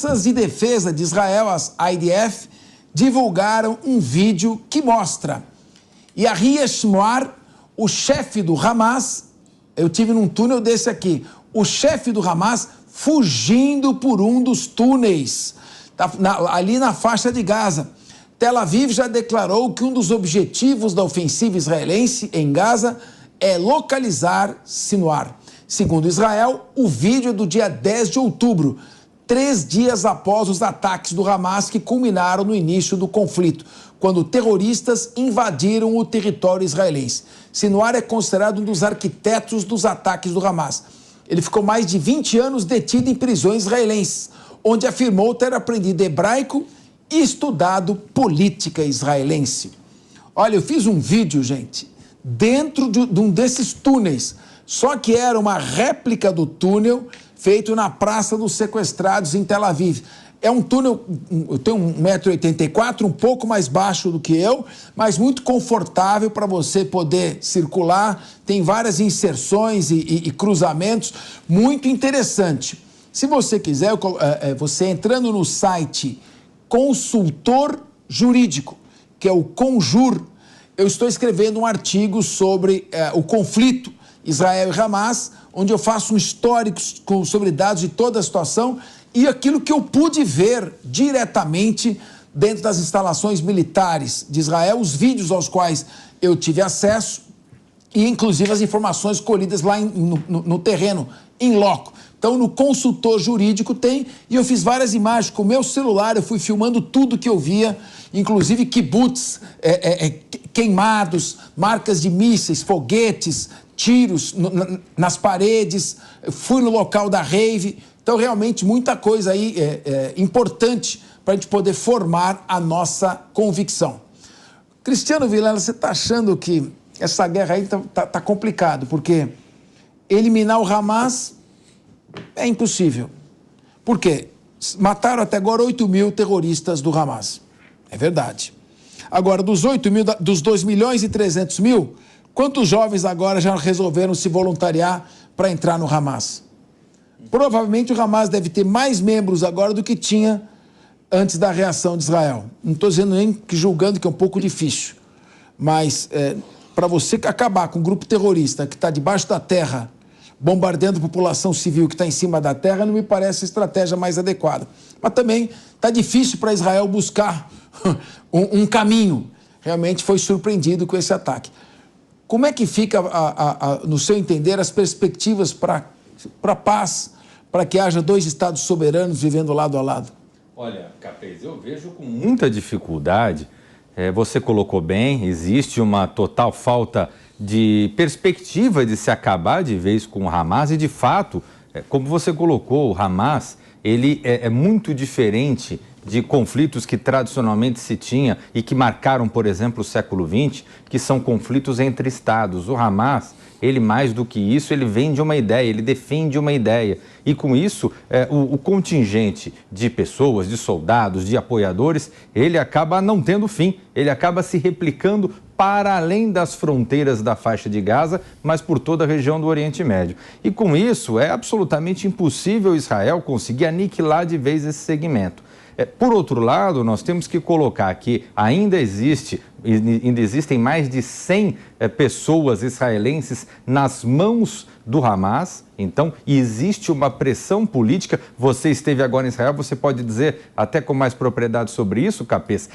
Forças de Defesa de Israel, as IDF, divulgaram um vídeo que mostra Yahya Sinwar, o chefe do Hamas. Eu tive num túnel desse aqui, o chefe do Hamas fugindo por um dos túneis, ali na faixa de Gaza. Tel Aviv já declarou que um dos objetivos da ofensiva israelense em Gaza é localizar Sinwar. Segundo Israel, o vídeo é do dia 10 de outubro, 3 dias após os ataques do Hamas que culminaram no início do conflito, quando terroristas invadiram o território israelense. Sinwar é considerado um dos arquitetos dos ataques do Hamas. Ele ficou mais de 20 anos detido em prisões israelenses, onde afirmou ter aprendido hebraico e estudado política israelense. Olha, eu fiz um vídeo, gente, dentro de um desses túneis, só que era uma réplica do túnel feito na Praça dos Sequestrados, em Tel Aviv. É um túnel, eu tenho 1,84 m, um pouco mais baixo do que eu, mas muito confortável para você poder circular. Tem várias inserções e cruzamentos, muito interessante. Se você quiser, você entrando no site Consultor Jurídico, que é o Conjur, eu estou escrevendo um artigo sobre o conflito Israel e Hamas, onde eu faço um histórico sobre dados de toda a situação e aquilo que eu pude ver diretamente dentro das instalações militares de Israel, os vídeos aos quais eu tive acesso e, inclusive, as informações colhidas lá no terreno, em loco. Então, no Consultor Jurídico tem, e eu fiz várias imagens com o meu celular, eu fui filmando tudo que eu via, inclusive kibbutz queimados, marcas de mísseis, foguetes, tiros nas paredes, fui no local da rave. Então, realmente, muita coisa aí importante para a gente poder formar a nossa convicção. Cristiano Vilela, você está achando que essa guerra aí tá complicado, porque eliminar o Hamas é impossível. Por quê? Mataram até agora 8 mil terroristas do Hamas. É verdade. Agora, dos 8 mil, dos 2 milhões e 300 mil, quantos jovens agora já resolveram se voluntariar para entrar no Hamas? Provavelmente o Hamas deve ter mais membros agora do que tinha antes da reação de Israel. Não estou dizendo nem que julgando, que é um pouco difícil. Mas para você acabar com um grupo terrorista que está debaixo da terra, bombardeando a população civil que está em cima da terra, não me parece a estratégia mais adequada. Mas também está difícil para Israel buscar um caminho. Realmente foi surpreendido com esse ataque. Como é que fica, no seu entender, as perspectivas para a paz, para que haja 2 estados soberanos vivendo lado a lado? Olha, Capês, eu vejo com muita dificuldade. Você colocou bem, existe uma total falta de perspectiva de se acabar de vez com o Hamas e, de fato, como você colocou, o Hamas, ele é muito diferente de conflitos que tradicionalmente se tinha e que marcaram, por exemplo, o século XX, que são conflitos entre estados. O Hamas, ele mais do que isso, ele vende uma ideia, ele defende uma ideia. E com isso, o contingente de pessoas, de soldados, de apoiadores, ele acaba não tendo fim, ele acaba se replicando para além das fronteiras da faixa de Gaza, mas por toda a região do Oriente Médio. E com isso, é absolutamente impossível Israel conseguir aniquilar de vez esse segmento. Por outro lado, nós temos que colocar que ainda existem mais de 100 pessoas israelenses nas mãos do Hamas. Então, existe uma pressão política. Você esteve agora em Israel, você pode dizer até com mais propriedade sobre isso, Capês.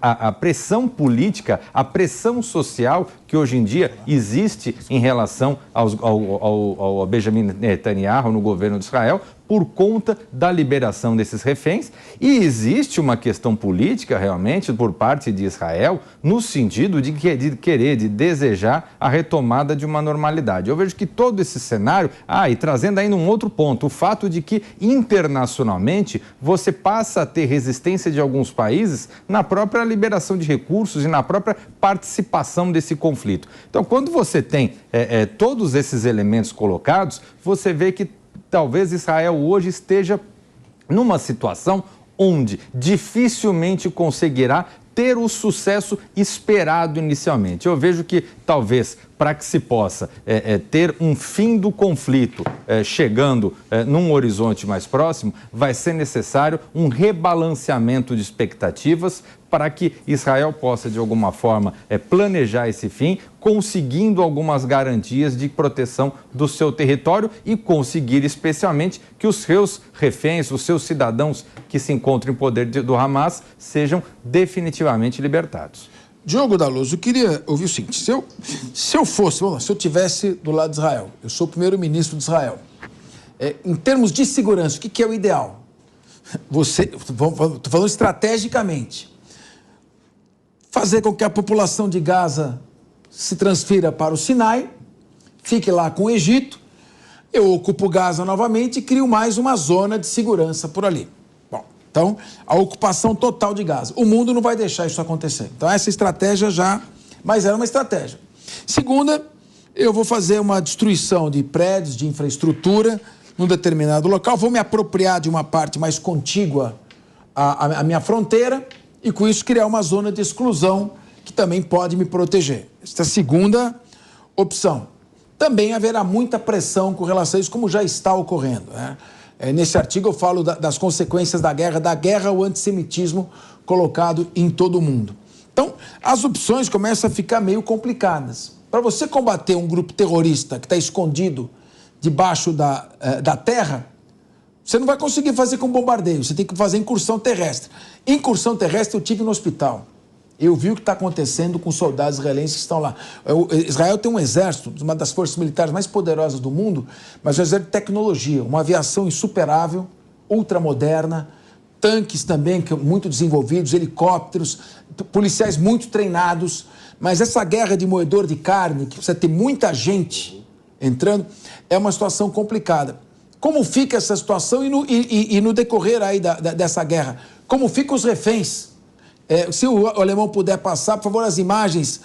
A pressão política, a pressão social que hoje em dia existe em relação ao Benjamin Netanyahu no governo de Israel, por conta da liberação desses reféns. E existe uma questão política, realmente, por parte de Israel, no sentido de querer, de desejar a retomada de uma normalidade. Eu vejo que todo esse cenário... e trazendo ainda um outro ponto, o fato de que, internacionalmente, você passa a ter resistência de alguns países na própria liberação de recursos e na própria participação desse conflito. Então, quando você tem todos esses elementos colocados, você vê que talvez Israel hoje esteja numa situação onde dificilmente conseguirá ter o sucesso esperado inicialmente. Eu vejo que talvez para que se possa ter um fim do conflito chegando num horizonte mais próximo, vai ser necessário um rebalanceamento de expectativas para que Israel possa, de alguma forma, planejar esse fim, conseguindo algumas garantias de proteção do seu território e conseguir, especialmente, que os seus reféns, os seus cidadãos que se encontram em poder do Hamas, sejam definitivamente libertados. Diogo Dalloso, eu queria ouvir o seguinte, se eu tivesse do lado de Israel, eu sou o primeiro-ministro de Israel, em termos de segurança, o que é o ideal? Estou falando estrategicamente, fazer com que a população de Gaza se transfira para o Sinai, fique lá com o Egito, eu ocupo Gaza novamente e crio mais uma zona de segurança por ali. Então, a ocupação total de Gaza. O mundo não vai deixar isso acontecer. Então, essa estratégia mas era uma estratégia. Segunda, eu vou fazer uma destruição de prédios, de infraestrutura, num determinado local, vou me apropriar de uma parte mais contígua à minha fronteira e, com isso, criar uma zona de exclusão que também pode me proteger. Esta é a segunda opção. Também haverá muita pressão com relação a isso, como já está ocorrendo, né? Nesse artigo eu falo das consequências da guerra ao antissemitismo colocado em todo o mundo. Então, as opções começam a ficar meio complicadas. Para você combater um grupo terrorista que está escondido debaixo da terra, você não vai conseguir fazer com bombardeio, você tem que fazer incursão terrestre. Incursão terrestre eu tive no hospital. Eu vi o que está acontecendo com os soldados israelenses que estão lá. Israel tem um exército, uma das forças militares mais poderosas do mundo, mas um exército de tecnologia, uma aviação insuperável, ultramoderna, tanques também muito desenvolvidos, helicópteros, policiais muito treinados. Mas essa guerra de moedor de carne, que precisa ter muita gente entrando, é uma situação complicada. Como fica essa situação e no decorrer aí dessa guerra? Como ficam os reféns? Se o alemão puder passar, por favor, as imagens,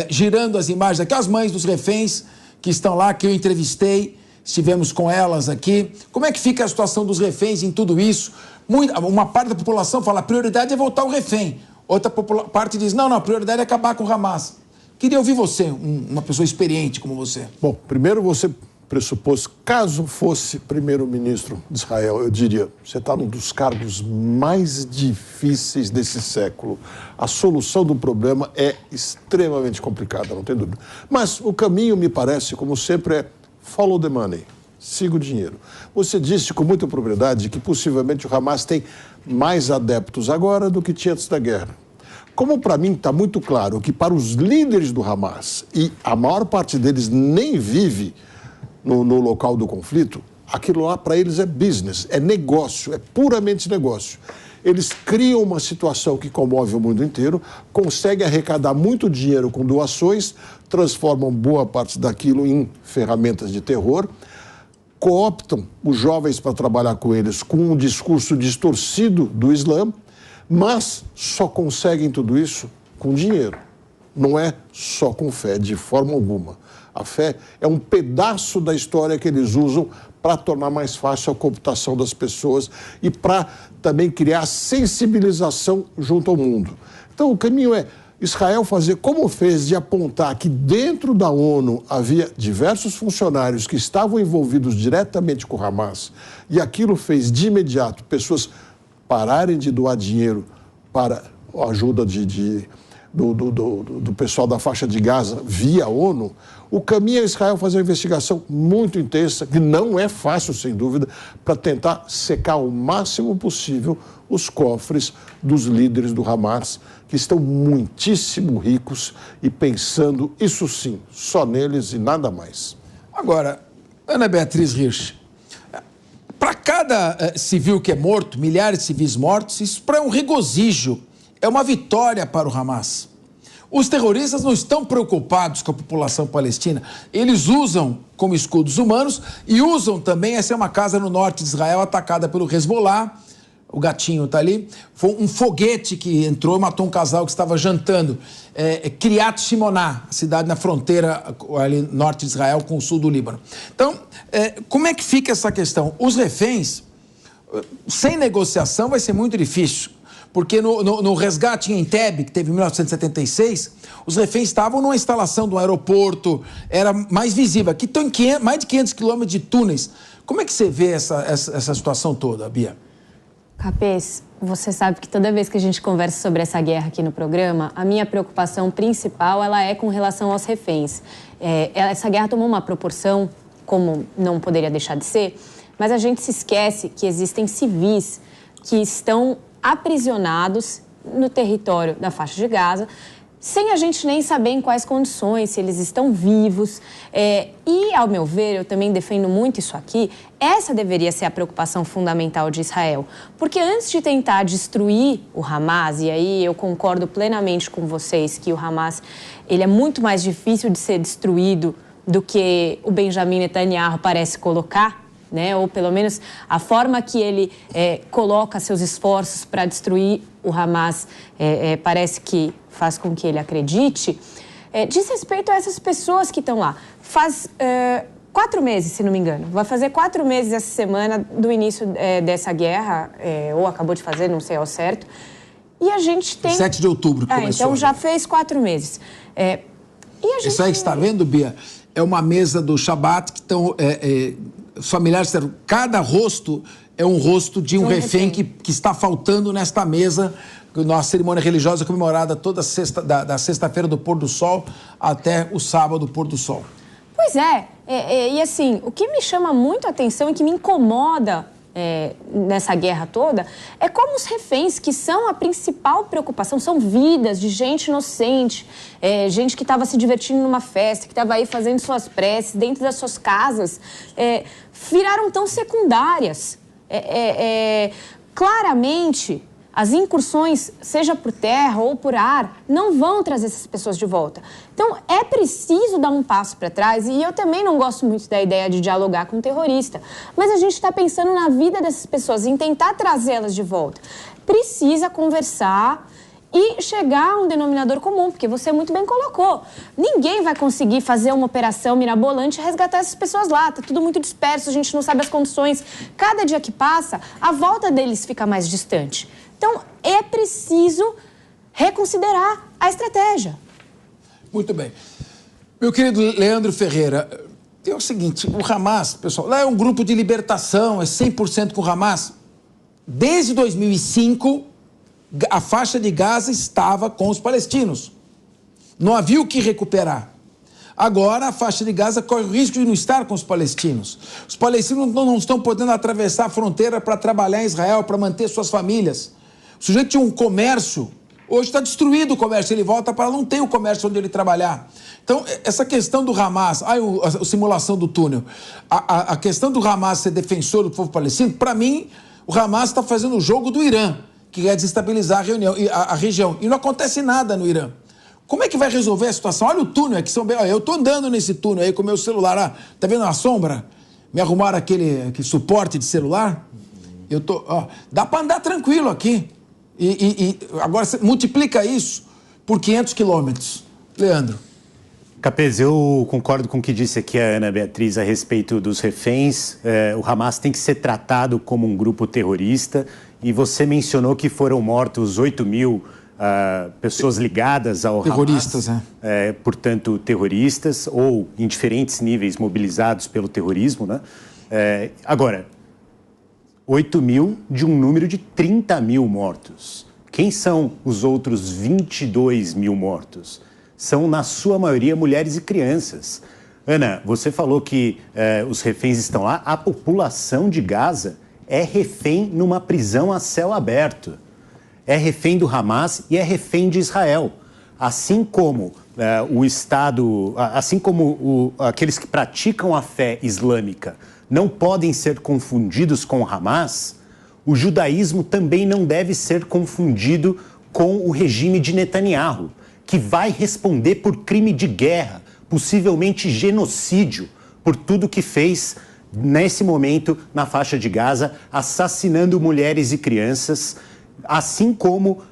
girando as imagens aqui, as mães dos reféns que estão lá, que eu entrevistei, estivemos com elas aqui. Como é que fica a situação dos reféns em tudo isso? Uma parte da população fala, a prioridade é voltar o refém. Outra parte diz, não, a prioridade é acabar com o Hamas. Queria ouvir você, uma pessoa experiente como você. Bom, primeiro você pressupôs, caso fosse primeiro-ministro de Israel, eu diria, você está num dos cargos mais difíceis desse século. A solução do problema é extremamente complicada, não tem dúvida. Mas o caminho, me parece, como sempre, é follow the money, siga o dinheiro. Você disse com muita propriedade que possivelmente o Hamas tem mais adeptos agora do que tinha antes da guerra. Como para mim está muito claro que para os líderes do Hamas, e a maior parte deles nem vive no local do conflito, aquilo lá para eles é business, é negócio, é puramente negócio. Eles criam uma situação que comove o mundo inteiro, conseguem arrecadar muito dinheiro com doações, transformam boa parte daquilo em ferramentas de terror, cooptam os jovens para trabalhar com eles com um discurso distorcido do Islã, mas só conseguem tudo isso com dinheiro. Não é só com fé, de forma alguma. A fé é um pedaço da história que eles usam para tornar mais fácil a cooptação das pessoas e para também criar sensibilização junto ao mundo. Então, o caminho é Israel fazer como fez, de apontar que dentro da ONU havia diversos funcionários que estavam envolvidos diretamente com o Hamas, e aquilo fez de imediato pessoas pararem de doar dinheiro para a ajuda do pessoal da faixa de Gaza via ONU. O caminho é Israel fazer uma investigação muito intensa, que não é fácil, sem dúvida, para tentar secar o máximo possível os cofres dos líderes do Hamas, que estão muitíssimo ricos e pensando, isso sim, só neles e nada mais. Agora, Ana Beatriz Hirsch, para cada civil que é morto, milhares de civis mortos, isso é um regozijo, é uma vitória para o Hamas. Os terroristas não estão preocupados com a população palestina. Eles usam como escudos humanos e usam também, essa é uma casa no norte de Israel atacada pelo Hezbollah, o gatinho está ali, foi um foguete que entrou e matou um casal que estava jantando. Kiryat Shimoná, a cidade na fronteira ali norte de Israel com o sul do Líbano. Então, como é que fica essa questão? Os reféns, sem negociação vai ser muito difícil. Porque no resgate em Entebbe, que teve em 1976, os reféns estavam numa instalação do aeroporto, era mais visível. Aqui estão em mais de 500 quilômetros de túneis. Como é que você vê essa situação toda, Bia? Capês, você sabe que toda vez que a gente conversa sobre essa guerra aqui no programa, a minha preocupação principal ela é com relação aos reféns. Essa guerra tomou uma proporção, como não poderia deixar de ser, mas a gente se esquece que existem civis que estão aprisionados no território da faixa de Gaza, sem a gente nem saber em quais condições, se eles estão vivos. E, ao meu ver, eu também defendo muito isso aqui, essa deveria ser a preocupação fundamental de Israel. Porque antes de tentar destruir o Hamas, e aí eu concordo plenamente com vocês que o Hamas ele é muito mais difícil de ser destruído do que o Benjamin Netanyahu parece colocar, né? Ou pelo menos a forma que ele coloca seus esforços para destruir o Hamas parece que faz com que ele acredite, diz respeito a essas pessoas que estão lá. Faz 4 meses, se não me engano, vai fazer 4 meses essa semana do início dessa guerra, ou acabou de fazer, não sei ao certo, e a gente tem... 7 de outubro que começou. Então já fez 4 meses. E a gente... Isso aí que você está vendo, Bia, é uma mesa do Shabat que estão... os familiares disseram, cada rosto é um rosto de um refém que está faltando nesta mesa. Nossa cerimônia religiosa é comemorada toda da sexta-feira do pôr do sol até o sábado do pôr do sol. Pois e assim, o que me chama muito a atenção e que me incomoda nessa guerra toda é como os reféns, que são a principal preocupação, são vidas de gente inocente, gente que estava se divertindo numa festa, que estava aí fazendo suas preces dentro das suas casas, viraram tão secundárias. Claramente, as incursões, seja por terra ou por ar, não vão trazer essas pessoas de volta. Então, é preciso dar um passo para trás, e eu também não gosto muito da ideia de dialogar com um terrorista, mas a gente está pensando na vida dessas pessoas, em tentar trazê-las de volta. Precisa conversar e chegar a um denominador comum, porque você muito bem colocou. Ninguém vai conseguir fazer uma operação mirabolante e resgatar essas pessoas lá. Está tudo muito disperso, a gente não sabe as condições. Cada dia que passa, a volta deles fica mais distante. Então, é preciso reconsiderar a estratégia. Muito bem. Meu querido Leandro Ferreira, é o seguinte, o Hamas, pessoal, lá é um grupo de libertação, é 100% com o Hamas. Desde 2005, a faixa de Gaza estava com os palestinos. Não havia o que recuperar. Agora, a faixa de Gaza corre o risco de não estar com os palestinos. Os palestinos não estão podendo atravessar a fronteira para trabalhar em Israel, para manter suas famílias. O sujeito tinha um comércio, hoje está destruído o comércio, ele volta para não ter o comércio onde ele trabalhar. Então, essa questão do Hamas, a simulação do túnel, a questão do Hamas ser defensor do povo palestino, para mim, o Hamas está fazendo o jogo do Irã, que quer desestabilizar a região. E não acontece nada no Irã. Como é que vai resolver a situação? Olha o túnel, eu estou andando nesse túnel aí com o meu celular. Tá vendo a sombra? Me arrumaram aquele suporte de celular? Dá para andar tranquilo aqui. E agora você multiplica isso por 500 quilômetros. Leandro. Capês, eu concordo com o que disse aqui a Ana Beatriz a respeito dos reféns. O Hamas tem que ser tratado como um grupo terrorista. E você mencionou que foram mortos 8 mil pessoas ligadas ao terroristas, Hamas. Portanto, terroristas ou em diferentes níveis mobilizados pelo terrorismo, né? Agora, 8 mil de um número de 30 mil mortos. Quem são os outros 22 mil mortos? São, na sua maioria, mulheres e crianças. Ana, você falou que os reféns estão lá. A população de Gaza é refém numa prisão a céu aberto. É refém do Hamas e é refém de Israel. Assim como o Estado, assim como aqueles que praticam a fé islâmica não podem ser confundidos com o Hamas, o judaísmo também não deve ser confundido com o regime de Netanyahu, que vai responder por crime de guerra, possivelmente genocídio, por tudo que fez nesse momento na faixa de Gaza, assassinando mulheres e crianças, assim como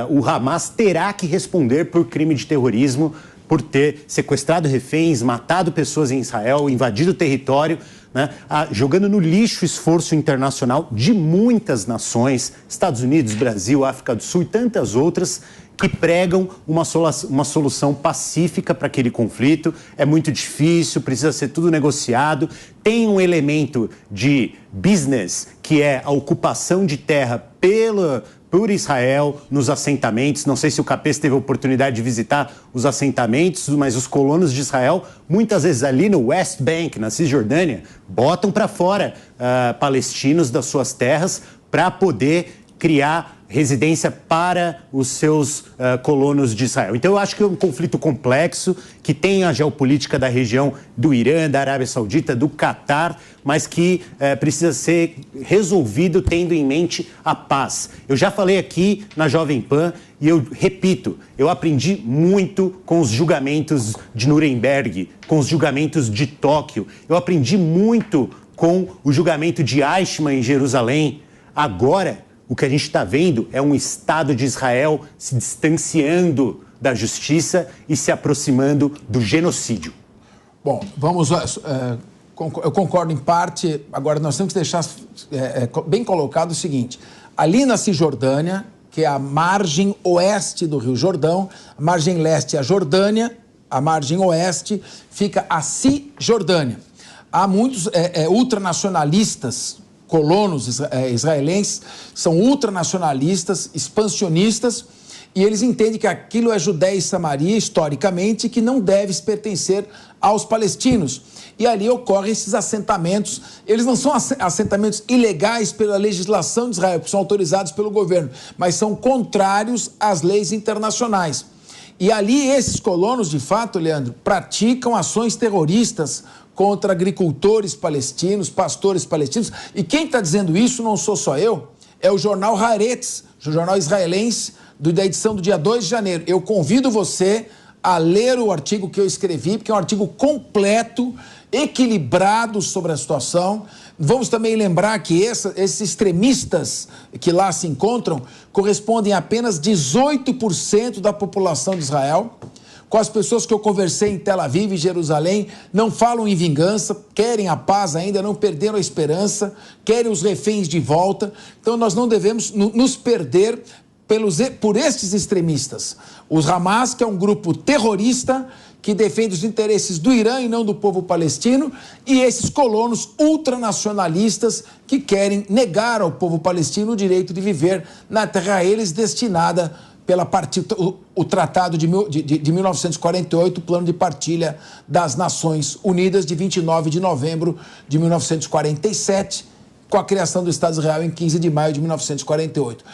o Hamas terá que responder por crime de terrorismo por ter sequestrado reféns, matado pessoas em Israel, invadido o território, né, jogando no lixo o esforço internacional de muitas nações, Estados Unidos, Brasil, África do Sul e tantas outras, que pregam uma solução pacífica para aquele conflito. É muito difícil, precisa ser tudo negociado. Tem um elemento de business, que é a ocupação de terra por Israel nos assentamentos. Não sei se o Capês teve a oportunidade de visitar os assentamentos, mas os colonos de Israel, muitas vezes ali no West Bank, na Cisjordânia, botam para fora palestinos das suas terras para poder criar residência para os seus colonos de Israel. Então, eu acho que é um conflito complexo, que tem a geopolítica da região do Irã, da Arábia Saudita, do Catar, mas que precisa ser resolvido tendo em mente a paz. Eu já falei aqui na Jovem Pan e eu repito, eu aprendi muito com os julgamentos de Nuremberg, com os julgamentos de Tóquio, eu aprendi muito com o julgamento de Eichmann em Jerusalém. Agora, o que a gente está vendo é um Estado de Israel se distanciando da justiça e se aproximando do genocídio. Bom, vamos... eu concordo em parte. Agora, nós temos que deixar bem colocado o seguinte. Ali na Cisjordânia, que é a margem oeste do Rio Jordão, a margem leste é a Jordânia, a margem oeste fica a Cisjordânia. Há muitos ultranacionalistas, colonos israelenses, são ultranacionalistas, expansionistas, e eles entendem que aquilo é Judéia e Samaria, historicamente, que não deve pertencer aos palestinos. E ali ocorrem esses assentamentos. Eles não são assentamentos ilegais pela legislação de Israel, que são autorizados pelo governo, mas são contrários às leis internacionais. E ali esses colonos, de fato, Leandro, praticam ações terroristas contra agricultores palestinos, pastores palestinos. E quem está dizendo isso não sou só eu, é o jornal Haaretz, o jornal israelense, da edição do dia 2 de janeiro. Eu convido você a ler o artigo que eu escrevi, porque é um artigo completo, equilibrado sobre a situação. Vamos também lembrar que esses extremistas que lá se encontram correspondem a apenas 18% da população de Israel. Com as pessoas que eu conversei em Tel Aviv e Jerusalém, não falam em vingança, querem a paz ainda, não perderam a esperança, querem os reféns de volta. Então nós não devemos nos perder por estes extremistas. Os Hamas, que é um grupo terrorista que defende os interesses do Irã e não do povo palestino, e esses colonos ultranacionalistas que querem negar ao povo palestino o direito de viver na terra a eles destinada o Tratado de 1948, o Plano de Partilha das Nações Unidas, de 29 de novembro de 1947, com a criação do Estado de Israel em 15 de maio de 1948.